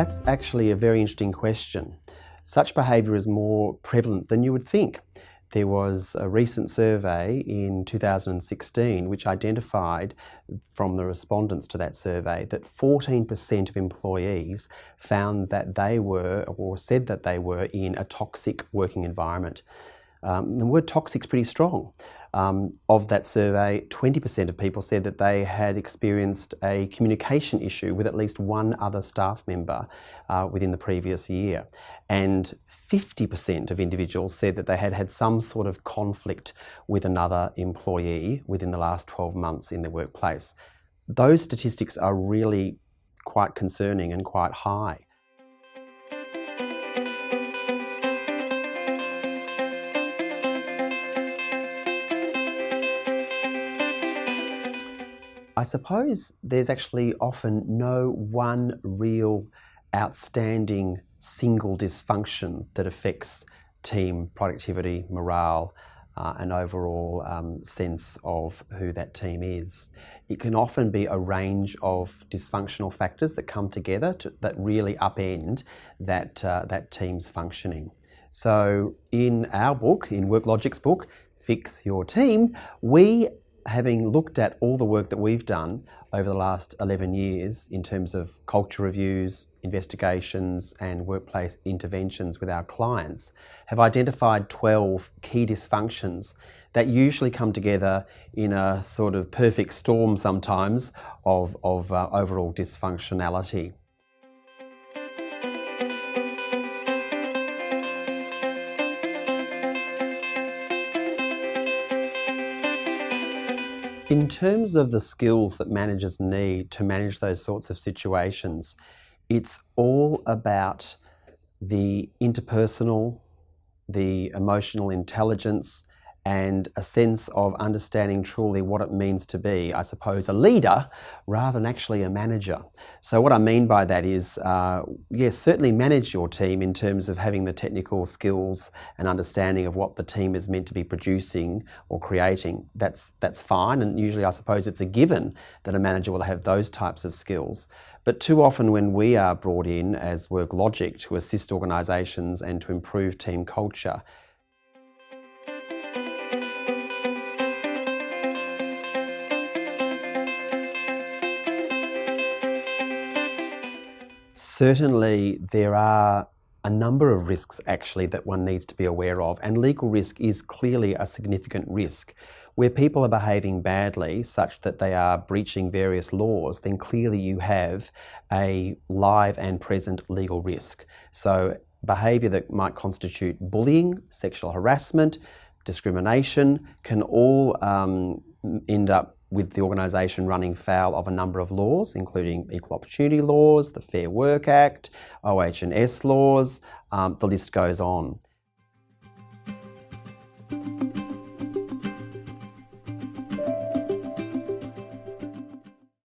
That's actually a very interesting question. Such behaviour is more prevalent than you would think. There was a recent survey in 2016 which identified from the respondents to that survey that 14% of employees found that they were, or said that they were, in a toxic working environment. The word toxic is pretty strong. Of that survey, 20% of people said that they had experienced a communication issue with at least one other staff member within the previous year. And 50% of individuals said that they had had some sort of conflict with another employee within the last 12 months in their workplace. Those statistics are really quite concerning and quite high. I suppose there's actually often no one real outstanding single dysfunction that affects team productivity, morale, and overall sense of who that team is. It can often be a range of dysfunctional factors that come together that really upend that team's functioning. So in our book, in WorkLogic's book, Fix Your Team, we, having looked at all the work that we've done over the last 11 years in terms of culture reviews, investigations and workplace interventions with our clients, have identified 12 key dysfunctions that usually come together in a sort of perfect storm sometimes of overall dysfunctionality. In terms of the skills that managers need to manage those sorts of situations, it's all about the interpersonal, the emotional intelligence, and a sense of understanding truly what it means to be, I suppose, a leader rather than actually a manager. So what I mean by that is, yes, certainly manage your team in terms of having the technical skills and understanding of what the team is meant to be producing or creating. That's fine, and usually I suppose it's a given that a manager will have those types of skills. But too often when we are brought in as WorkLogic to assist organisations and to improve team culture, certainly there are a number of risks actually that one needs to be aware of, and legal risk is clearly a significant risk. Where people are behaving badly such that they are breaching various laws, then clearly you have a live and present legal risk. So behaviour that might constitute bullying, sexual harassment, discrimination can all end up with the organisation running foul of a number of laws, including equal opportunity laws, the Fair Work Act, OH&S laws, the list goes on.